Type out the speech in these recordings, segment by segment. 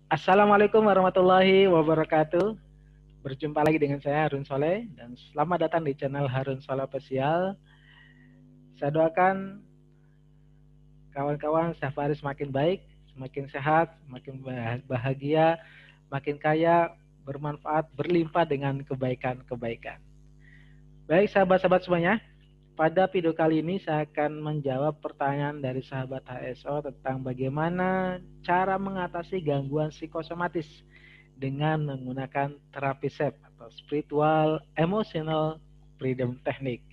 Assalamualaikum warahmatullahi wabarakatuh. Berjumpa lagi dengan saya Harun Soleh dan selamat datang di channel Harun Soleh Official. Saya doakan kawan-kawan setiap hari semakin baik, semakin sehat, semakin bahagia, makin kaya, bermanfaat, berlimpah dengan kebaikan-kebaikan. Baik sahabat-sahabat semuanya, pada video kali ini saya akan menjawab pertanyaan dari sahabat HSO tentang bagaimana cara mengatasi gangguan psikosomatis dengan menggunakan terapi SEP atau Spiritual Emotional Freedom Technique.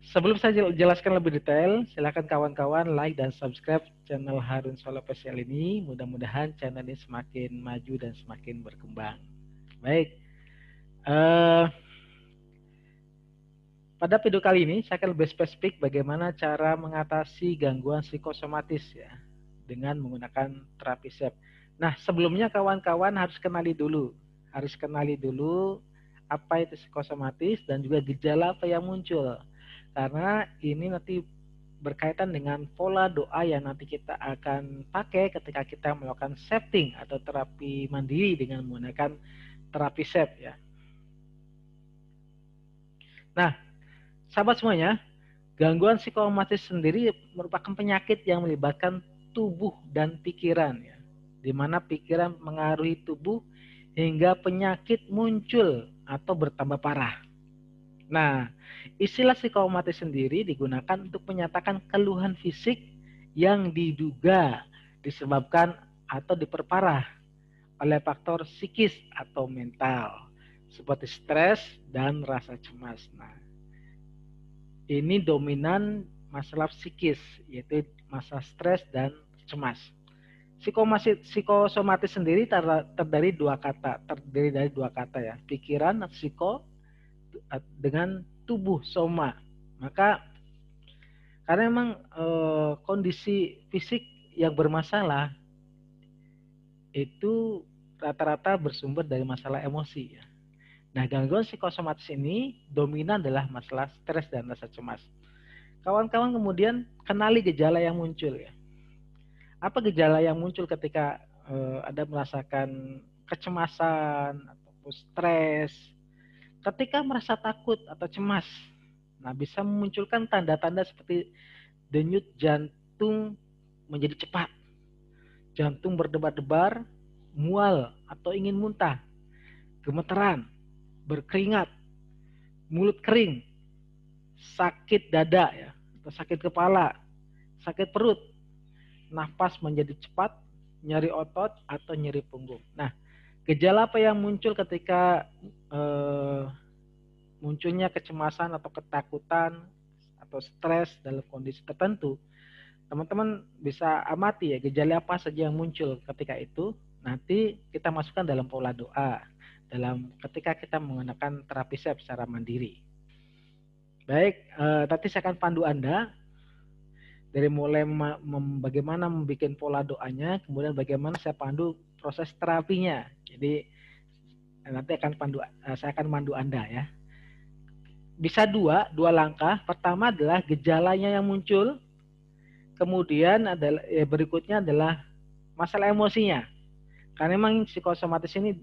Sebelum saya jelaskan lebih detail, silakan kawan-kawan like dan subscribe channel Harun Solo Official ini. Mudah-mudahan channel ini semakin maju dan semakin berkembang. Baik, eh, pada video kali ini saya akan lebih spesifik bagaimana cara mengatasi gangguan psikosomatis ya dengan menggunakan terapi SEP. Nah, sebelumnya kawan-kawan harus kenali dulu apa itu psikosomatis dan juga gejala apa yang muncul. Karena ini nanti berkaitan dengan pola doa yang nanti kita akan pakai ketika kita melakukan setting atau terapi mandiri dengan menggunakan terapi SEP ya. Nah, sahabat semuanya, gangguan psikosomatis sendiri merupakan penyakit yang melibatkan tubuh dan pikiran ya. Di mana pikiran mengaruhi tubuh hingga penyakit muncul atau bertambah parah. Nah, istilah psikosomatis sendiri digunakan untuk menyatakan keluhan fisik yang diduga disebabkan atau diperparah oleh faktor psikis atau mental seperti stres dan rasa cemas. Nah, ini dominan masalah psikis, yaitu masalah stres dan cemas. Psikosomatis sendiri terdiri dari dua kata ya, pikiran psiko dengan tubuh soma. Maka karena memang kondisi fisik yang bermasalah itu rata-rata bersumber dari masalah emosi ya. Nah, gangguan psikosomatis ini dominan adalah masalah stres dan rasa cemas. Kawan-kawan kemudian kenali gejala yang muncul ya. Apa gejala yang muncul ketika Anda merasakan kecemasan atau stres, ketika merasa takut atau cemas. Nah, bisa memunculkan tanda-tanda seperti denyut jantung menjadi cepat, jantung berdebar-debar, mual atau ingin muntah, gemeteran, berkeringat, mulut kering, sakit dada ya, atau sakit kepala, sakit perut, nafas menjadi cepat, nyeri otot atau nyeri punggung. Nah, gejala apa yang muncul ketika munculnya kecemasan atau ketakutan atau stres dalam kondisi tertentu? Teman-teman bisa amati ya gejala apa saja yang muncul ketika itu. Nanti kita masukkan dalam pola doa ketika kita menggunakan terapi SEP secara mandiri. Baik, nanti saya akan pandu Anda dari mulai bagaimana membuat pola doanya, kemudian bagaimana saya pandu proses terapinya. Jadi nanti saya akan pandu Anda ya. Bisa dua langkah. Pertama adalah gejalanya yang muncul, kemudian berikutnya adalah masalah emosinya. Karena memang psikosomatis ini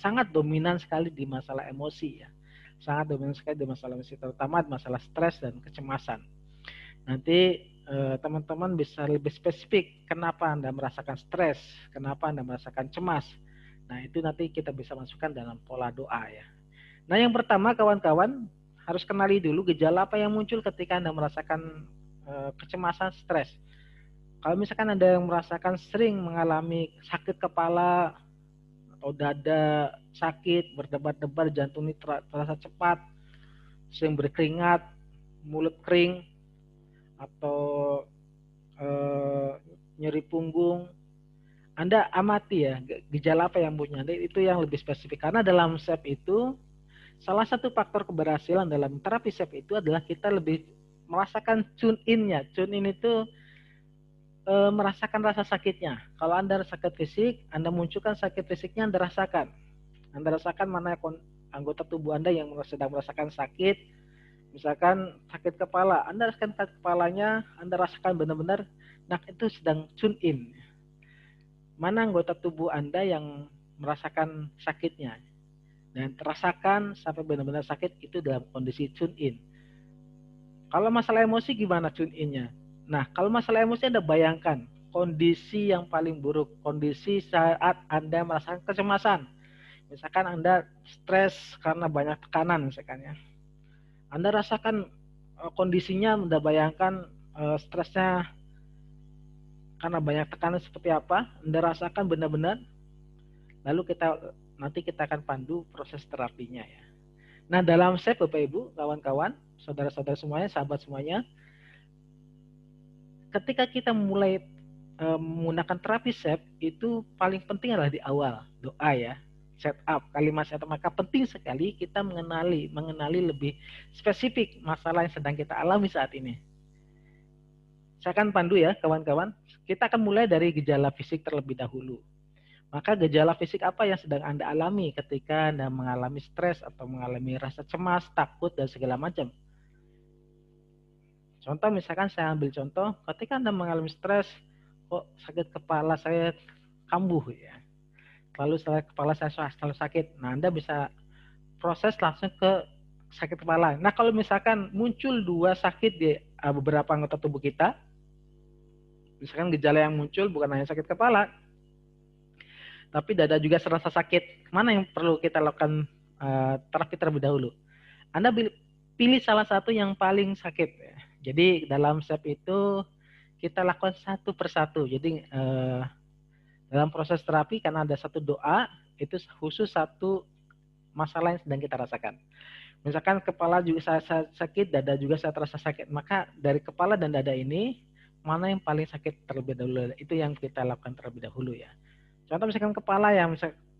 sangat dominan sekali di masalah emosi ya. Sangat dominan sekali di masalah emosi, terutama masalah stres dan kecemasan. Nanti teman-teman bisa lebih spesifik kenapa Anda merasakan stres, kenapa Anda merasakan cemas. Nah, itu nanti kita bisa masukkan dalam pola doa ya. Nah, yang pertama kawan-kawan harus kenali dulu gejala apa yang muncul ketika Anda merasakan kecemasan, stres. Kalau misalkan Anda yang merasakan sering mengalami sakit kepala atau dada sakit, berdebar-debar, jantung ini terasa cepat, sering berkeringat, mulut kering, atau nyeri punggung, Anda amati ya gejala apa yang punya. Itu yang lebih spesifik karena dalam SEP itu salah satu faktor keberhasilan dalam terapi SEP itu adalah kita lebih merasakan tune in-nya. Tune in itu merasakan rasa sakitnya. Kalau Anda sakit fisik, Anda munculkan sakit fisiknya, Anda rasakan. Anda rasakan mana anggota tubuh Anda yang sedang merasakan sakit. Misalkan sakit kepala, Anda rasakan sakit kepalanya, Anda rasakan benar-benar, nah itu sedang tune in. mana anggota tubuh Anda yang merasakan sakitnya. Dan terasakan sampai benar-benar sakit itu dalam kondisi tune in. Kalau masalah emosi gimana tune in-nya? Nah, kalau masalah emosi Anda bayangkan kondisi yang paling buruk, kondisi saat Anda merasakan kecemasan. Misalkan Anda stres karena banyak tekanan misalkan ya. Anda rasakan kondisinya, Anda bayangkan stresnya karena banyak tekanan seperti apa, Anda rasakan benar-benar, lalu nanti kita akan pandu proses terapinya ya. Nah, dalam SEP Bapak Ibu, kawan-kawan, saudara-saudara semuanya, sahabat semuanya, ketika kita mulai menggunakan terapi SEP, itu paling penting adalah di awal, doa ya. Setup, kalimat setup, maka penting sekali kita mengenali lebih spesifik masalah yang sedang kita alami saat ini. Saya akan pandu ya kawan-kawan. Kita akan mulai dari gejala fisik terlebih dahulu. Maka gejala fisik apa yang sedang Anda alami ketika Anda mengalami stres atau mengalami rasa cemas, takut, dan segala macam. Contoh misalkan saya ambil contoh, ketika Anda mengalami stres, kok sakit kepala saya kambuh ya. Lalu setelah kepala saya selalu sakit. Nah, Anda bisa proses langsung ke sakit kepala. Nah, kalau misalkan muncul dua sakit di beberapa anggota tubuh kita, misalkan gejala yang muncul bukan hanya sakit kepala, tapi dada juga serasa sakit. Mana yang perlu kita lakukan terapi terlebih dahulu? Anda pilih salah satu yang paling sakit. Jadi dalam SEP itu kita lakukan satu persatu. Jadi dalam proses terapi karena ada satu doa, itu khusus satu masalah yang sedang kita rasakan. Misalkan kepala juga saya sakit, dada juga saya terasa sakit. Maka dari kepala dan dada ini, mana yang paling sakit terlebih dahulu? Itu yang kita lakukan terlebih dahulu ya. Contoh misalkan kepala ya,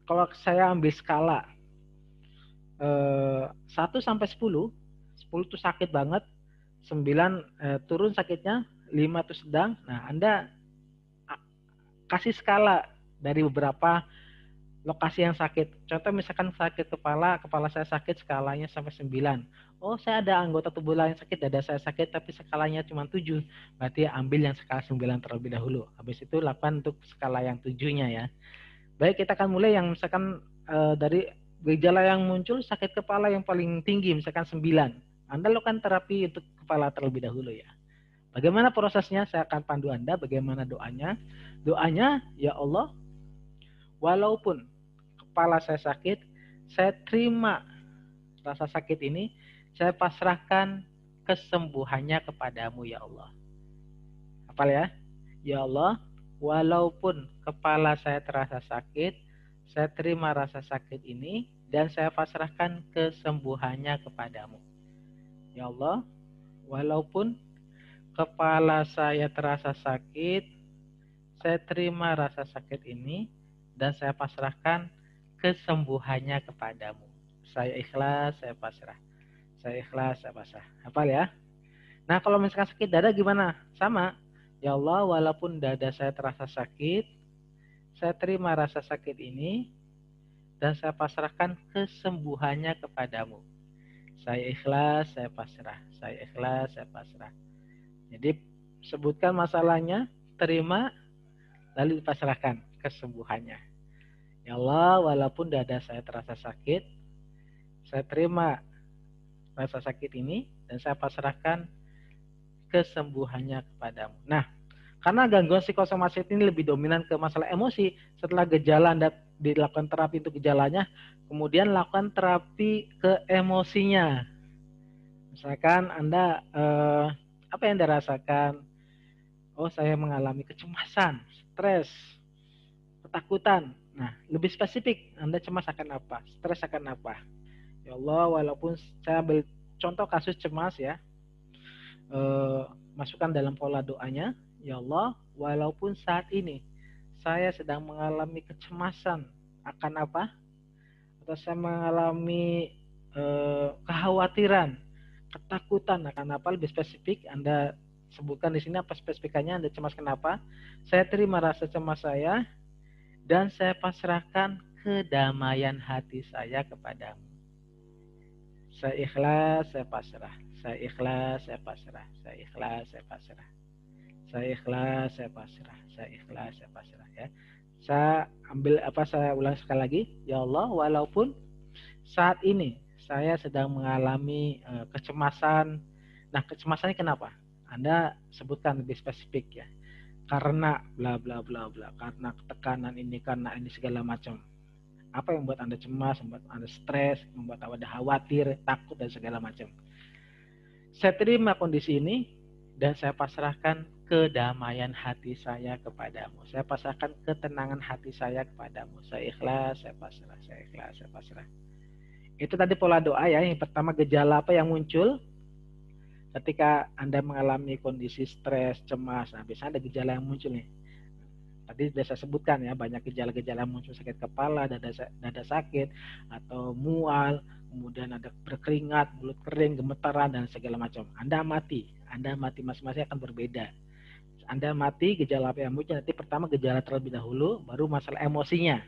kalau saya ambil skala 1 sampai 10, 10 itu sakit banget, 9 turun sakitnya, 5 itu sedang. Nah, Anda kasih skala dari beberapa lokasi yang sakit. Contoh misalkan sakit kepala saya sakit skalanya sampai 9. Oh, saya ada anggota tubuh lain sakit, dada saya sakit tapi skalanya cuma 7. Berarti ambil yang skala 9 terlebih dahulu. Habis itu lakukan untuk skala yang 7-nya ya. Baik, kita akan mulai yang misalkan dari gejala yang muncul sakit kepala yang paling tinggi misalkan 9. Anda lakukan terapi untuk kepala terlebih dahulu ya. Bagaimana prosesnya? Saya akan pandu Anda bagaimana doanya. Doanya, ya Allah, walaupun kepala saya sakit, saya terima rasa sakit ini, saya pasrahkan kesembuhannya kepadamu ya Allah. Hafal ya? Ya Allah, walaupun kepala saya terasa sakit, saya terima rasa sakit ini dan saya pasrahkan kesembuhannya kepadamu. Ya Allah, walaupun kepala saya terasa sakit, saya terima rasa sakit ini dan saya pasrahkan kesembuhannya kepadamu. Saya ikhlas, saya pasrah. Saya ikhlas, saya pasrah. Hafal ya? Nah, kalau misalkan sakit dada gimana? Sama. Ya Allah, walaupun dada saya terasa sakit, saya terima rasa sakit ini dan saya pasrahkan kesembuhannya kepadamu. Saya ikhlas, saya pasrah. Saya ikhlas, saya pasrah. Jadi sebutkan masalahnya, terima, lalu dipasrahkan kesembuhannya. Ya Allah, walaupun dada saya terasa sakit, saya terima rasa sakit ini dan saya pasrahkan kesembuhannya kepadamu. Nah, karena gangguan psikosomatik ini lebih dominan ke masalah emosi, setelah gejala Anda dilakukan terapi untuk gejalanya, kemudian lakukan terapi ke emosinya. Misalkan Anda apa yang Anda rasakan? Oh, saya mengalami kecemasan, stres, ketakutan. Nah, lebih spesifik, Anda cemas akan apa? Stres akan apa? Ya Allah, walaupun saya ambil contoh kasus cemas ya, masukkan dalam pola doanya, ya Allah, walaupun saat ini saya sedang mengalami kecemasan akan apa, atau saya mengalami kekhawatiran, ketakutan akan apa, lebih spesifik Anda sebutkan di sini apa spesifikannya, Anda cemas kenapa. Saya terima rasa cemas saya dan saya pasrahkan kedamaian hati saya kepadamu. Saya ikhlas, saya pasrah. Saya ikhlas, saya pasrah. Saya ikhlas, saya pasrah. Saya ikhlas, saya pasrah. Saya ikhlas, saya pasrah ya. Saya ulang sekali lagi. Ya Allah, walaupun saat ini saya sedang mengalami kecemasan. Nah, kecemasannya kenapa? Anda sebutkan lebih spesifik ya. Karena bla bla bla bla, karena tekanan ini, karena ini segala macam. Apa yang membuat Anda cemas, membuat Anda stres, membuat Anda khawatir, takut dan segala macam. Saya terima kondisi ini dan saya pasrahkan kedamaian hati saya kepadamu. Saya pasrahkan ketenangan hati saya kepadamu. Saya ikhlas, saya pasrah, saya ikhlas, saya pasrah. Itu tadi pola doa ya. Yang pertama, gejala apa yang muncul ketika Anda mengalami kondisi stres, cemas. Nah, biasanya ada gejala yang muncul nih. Tadi sudah saya sebutkan ya, banyak gejala-gejala muncul, sakit kepala, dada sakit, atau mual, kemudian ada berkeringat, mulut kering, gemetaran, dan segala macam. Anda amati masing-masing akan berbeda. Anda amati gejala apa yang muncul, nanti pertama gejala terlebih dahulu, baru masalah emosinya.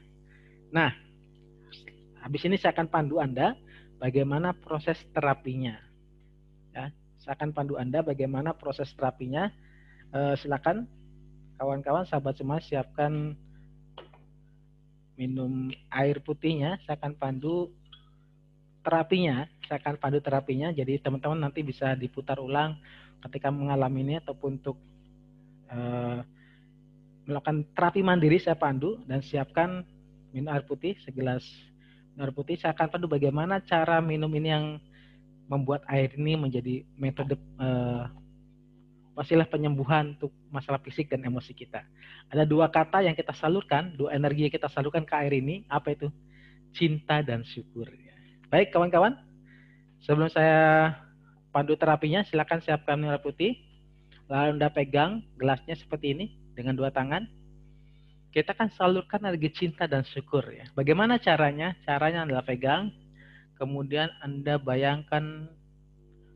Nah, habis ini saya akan pandu Anda bagaimana proses terapinya. Ya, saya akan pandu Anda bagaimana proses terapinya. Silakan kawan-kawan, sahabat semua, siapkan minum air putihnya. Saya akan pandu terapinya. Jadi teman-teman nanti bisa diputar ulang ketika mengalami ini, ataupun untuk melakukan terapi mandiri. Saya pandu dan siapkan minum air putih, segelas air putih. Saya akan pandu bagaimana cara minum ini yang membuat air ini menjadi metode wasilah penyembuhan untuk masalah fisik dan emosi kita. Ada dua kata yang kita salurkan, dua energi yang kita salurkan ke air ini. Apa itu? Cinta dan syukur. Baik kawan-kawan, sebelum saya pandu terapinya, silakan siapkan minum air putih. Lalu Anda pegang gelasnya seperti ini dengan dua tangan. Kita akan salurkan energi cinta dan syukur ya. Bagaimana caranya? Caranya adalah pegang, kemudian Anda bayangkan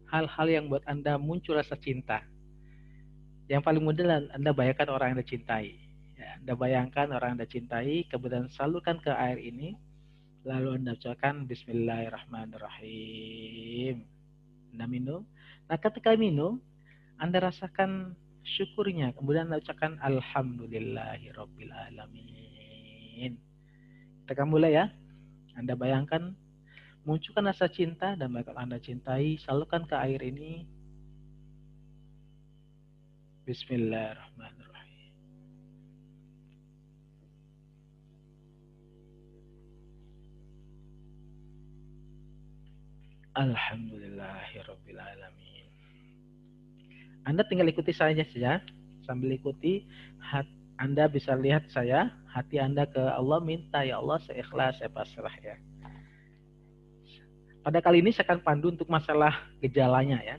hal-hal yang buat Anda muncul rasa cinta. Yang paling mudah Anda bayangkan orang yang Anda cintai. Ya, Anda bayangkan orang yang Anda cintai, kemudian salurkan ke air ini, lalu Anda ucapkan Bismillahirrahmanirrahim. Anda minum. Nah, ketika minum, Anda rasakan syukurnya, kemudian Anda ucapkan Alhamdulillahirrabbilalamin. Kita mulai ya. Anda bayangkan munculkan rasa cinta dan bakal Anda cintai, salurkan ke air ini. Bismillahirrahmanirrahim. Alhamdulillahirrabbilalamin. Anda tinggal ikuti saja sambil ikuti. Anda bisa lihat saya, hati Anda ke Allah, minta, ya Allah, saya ikhlas, saya pasrah ya. Pada kali ini saya akan pandu untuk masalah gejalanya ya.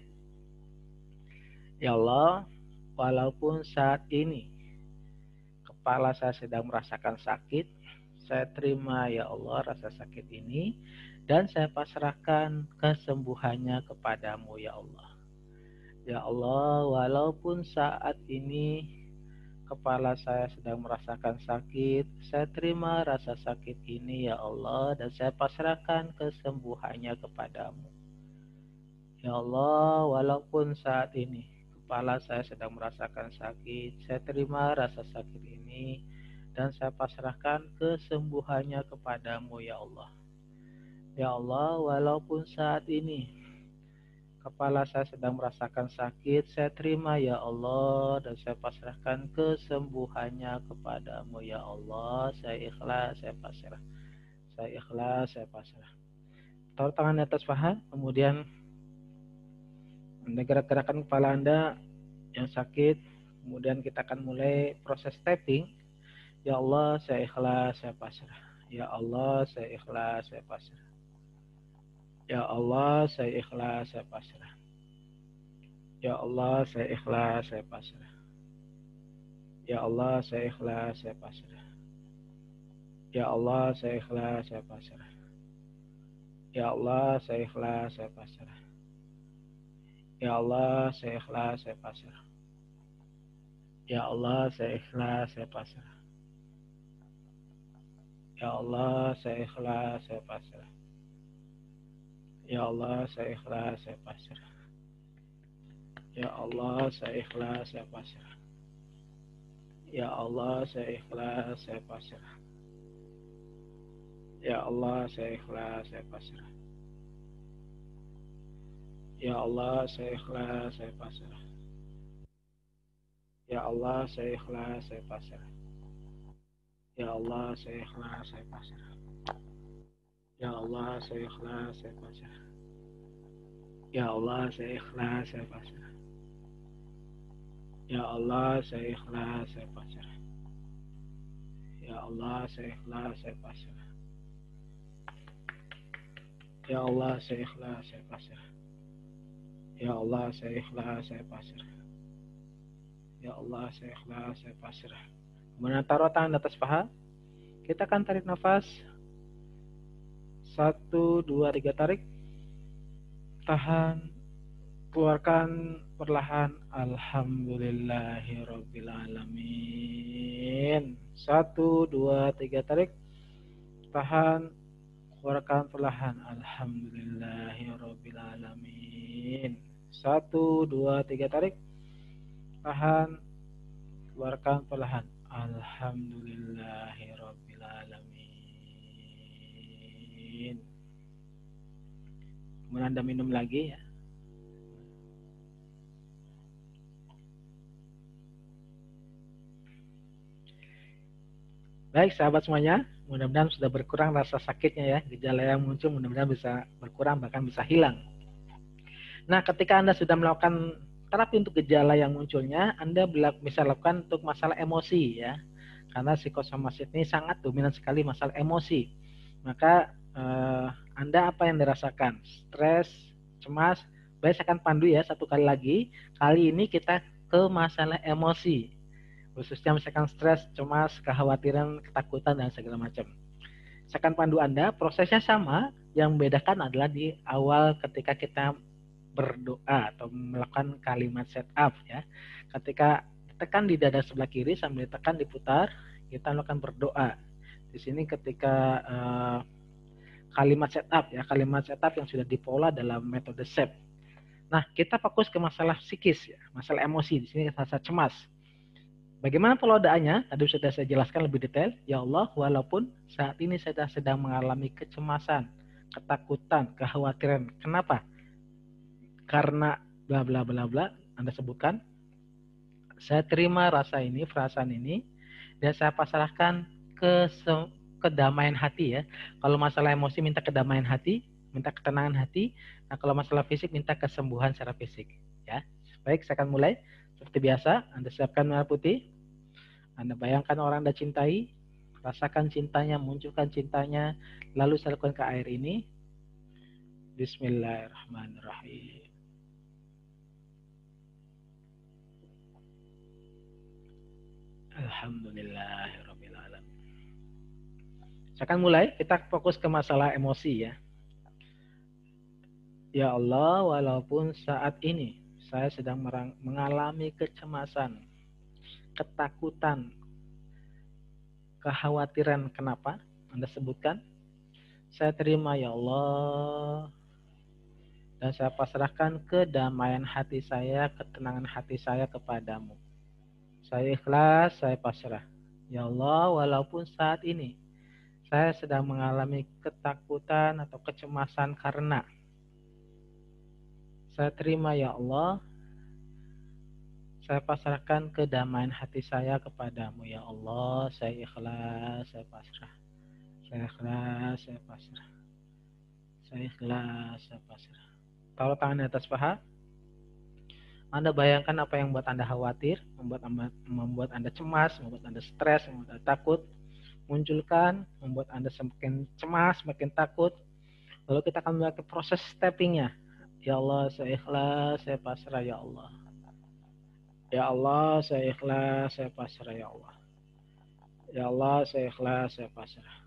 Ya Allah, walaupun saat ini kepala saya sedang merasakan sakit, saya terima ya Allah rasa sakit ini, dan saya pasrahkan kesembuhannya kepadamu ya Allah. Ya Allah, walaupun saat ini kepala saya sedang merasakan sakit, saya terima rasa sakit ini ya Allah, dan saya pasrahkan kesembuhannya kepadamu. Ya Allah, walaupun saat ini kepala saya sedang merasakan sakit, saya terima rasa sakit ini, dan saya pasrahkan kesembuhannya kepadamu ya Allah. Ya Allah, walaupun saat ini kepala saya sedang merasakan sakit, saya terima ya Allah, dan saya pasrahkan kesembuhannya kepadamu ya Allah. Saya ikhlas, saya pasrah. Saya ikhlas, saya pasrah. Taruh tangan di atas paha, kemudian Anda gerak-gerakan kepala Anda yang sakit. Kemudian kita akan mulai proses tapping. Ya Allah, saya ikhlas, saya pasrah. Ya Allah, saya ikhlas, saya pasrah. Ya Allah, saya ikhlas, saya pasrah. Ya Allah, saya ikhlas, saya pasrah. Ya Allah, saya ikhlas, saya pasrah. Ya Allah, saya ikhlas, saya pasrah. Ya Allah, saya ikhlas, saya pasrah. Ya Allah, saya ikhlas, saya pasrah. Ya Allah, saya ikhlas, saya pasrah. Ya Allah, saya ikhlas, saya pasrah. Ya Allah, saya ikhlas, saya pasrah. Ya Allah, saya ikhlas, saya pasrah. Ya Allah, saya ikhlas, saya pasrah. Ya Allah, saya ikhlas, saya pasrah. Ya Allah, saya ikhlas, saya pasrah. Ya Allah, saya ikhlas, saya pasrah. Ya Allah, saya ikhlas, saya pasrah. Ya Allah, saya ikhlas, saya pasrah. Ya Allah, saya ikhlas, saya pasrah. Ya Allah, saya ikhlas, saya pasrah. Ya Allah, saya ikhlas, saya pasrah. Ya Allah, saya ikhlas, saya pasrah. Ya Allah, saya ikhlas, saya pasrah. Ya Allah, saya ikhlas, saya pasrah. Kemudian taruh tangan di atas paha. Kita akan tarik nafas. 1, 2, 3 tarik. Tahan. Keluarkan perlahan. Alhamdulillahirrabbilalamin. 1, 2, 3 tarik. Tahan. Keluarkan perlahan. Alhamdulillahirrabbilalamin. 1, 2, 3 tarik. Tahan. Keluarkan perlahan. Alhamdulillahirrabbilalamin. Kemudian Anda minum lagi ya. Baik sahabat semuanya, mudah-mudahan sudah berkurang rasa sakitnya ya. Gejala yang muncul mudah-mudahan bisa berkurang, bahkan bisa hilang. Nah, ketika Anda sudah melakukan terapi untuk gejala yang munculnya, Anda bisa lakukan untuk masalah emosi ya. Karena psikosomatik ini sangat dominan sekali masalah emosi. Maka Anda apa yang dirasakan? Stres, cemas? Baik, saya akan pandu ya satu kali lagi. Kali ini kita ke masalah emosi. Khususnya misalkan stres, cemas, kekhawatiran, ketakutan, dan segala macam. Saya akan pandu Anda, prosesnya sama, yang membedakan adalah di awal ketika kita berdoa atau melakukan kalimat setup ya. Ketika ditekan di dada sebelah kiri sambil ditekan diputar, kita melakukan berdoa. Di sini ketika kalimat setup ya, kalimat setup yang sudah dipola dalam metode SEP. Nah, kita fokus ke masalah psikis ya, masalah emosi. Di sini rasa cemas. Bagaimana pola doanya? Tadi sudah saya jelaskan lebih detail. Ya Allah, walaupun saat ini saya sedang mengalami kecemasan, ketakutan, kekhawatiran. Kenapa? Karena bla bla bla bla. Anda sebutkan. Saya terima rasa ini, perasaan ini, dan saya pasrahkan ke kedamaian hati ya. Kalau masalah emosi minta kedamaian hati, minta ketenangan hati. Nah, kalau masalah fisik minta kesembuhan secara fisik ya. Baik, saya akan mulai. Seperti biasa, Anda siapkan merah putih. Anda bayangkan orang Anda cintai, rasakan cintanya, munculkan cintanya, lalu salurkan ke air ini. Bismillahirrahmanirrahim. Alhamdulillahirrahmanirrahim. Saya akan mulai, kita fokus ke masalah emosi ya. Ya Allah, walaupun saat ini saya sedang mengalami kecemasan, ketakutan, kekhawatiran. Kenapa? Anda sebutkan. Saya terima ya Allah, dan saya pasrahkan kedamaian hati saya, ketenangan hati saya kepadamu. Saya ikhlas, saya pasrah. Ya Allah, walaupun saat ini saya sedang mengalami ketakutan atau kecemasan karena saya terima ya Allah, saya pasrahkan kedamaian hati saya kepadamu ya Allah. Saya ikhlas, saya pasrah. Saya ikhlas, saya pasrah. Saya ikhlas, saya pasrah. Taruh tangan di atas paha. Anda bayangkan apa yang membuat Anda khawatir, membuat Anda cemas, membuat Anda stres, membuat Anda takut. Munculkan, membuat Anda semakin cemas, semakin takut. Lalu kita akan melakukan proses steppingnya. Ya Allah, saya ikhlas, saya pasrah ya Allah. Ya Allah, saya ikhlas, saya pasrah ya Allah. Ya Allah, saya ikhlas, saya pasrah.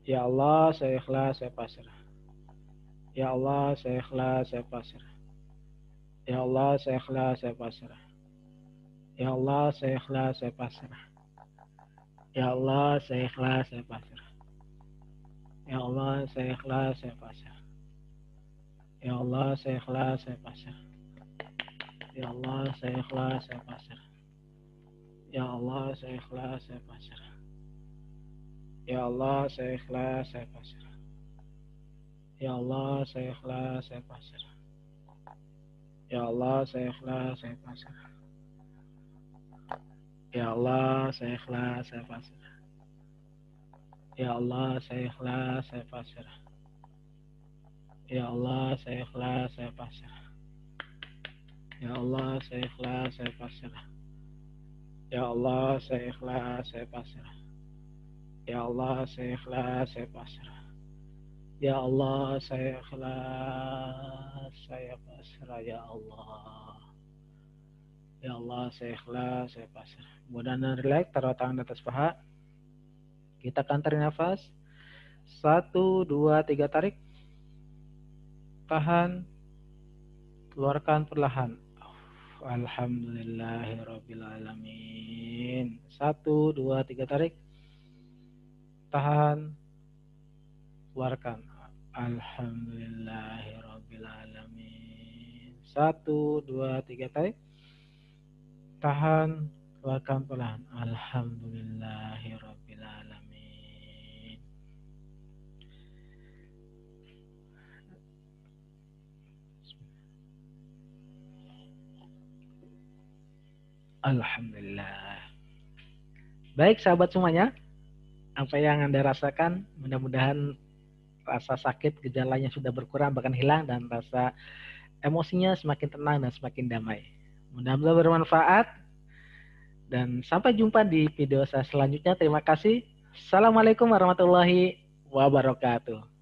Ya Allah, saya ikhlas, saya pasrah. Ya Allah, saya ikhlas, saya pasrah. Ya Allah, saya ikhlas, saya pasrah. Ya Allah, saya ikhlas, saya pasrah. Ya Allah, saya ikhlas, saya pasrah. Ya Allah, saya ikhlas, saya pasrah. Ya Allah, saya ikhlas, saya pasrah. Ya Allah, saya ikhlas, saya pasrah. Ya Allah, saya ikhlas, saya pasrah. Ya Allah, saya ikhlas, saya pasrah. Ya Allah, saya ikhlas, saya pasrah. Ya Allah, saya ikhlas, saya pasrah. Ya Allah, saya ikhlas, saya pasrah. Ya Allah, saya ikhlas, saya pasrah. Ya Allah, saya ikhlas, saya pasrah. Ya Allah, saya ikhlas, saya pasrah. Ya Allah, saya ikhlas, saya pasrah. Ya Allah, saya ikhlas, saya pasrah. Ya Allah, saya ikhlas, saya pasrah. Ya Allah. Ya Allah, saya ikhlas, saya pasrah. Mudah-mudahan relax, taruh tangan di atas paha. Kita akan tarik nafas. 1, 2, 3 tarik. Tahan. Keluarkan perlahan. Alhamdulillahirrabbilalamin. 1, 2, 3 tarik. Tahan. Keluarkan. Alhamdulillahirrabbilalamin. 1, 2, 3 tarik. Tahan. Keluarkan perlahan. Alhamdulillahirrabbilalamin. Alhamdulillah. Baik sahabat semuanya, apa yang Anda rasakan mudah-mudahan rasa sakit gejalanya sudah berkurang bahkan hilang dan rasa emosinya semakin tenang dan semakin damai. Mudah-mudahan bermanfaat dan sampai jumpa di video saya selanjutnya. Terima kasih. Assalamualaikum warahmatullahi wabarakatuh.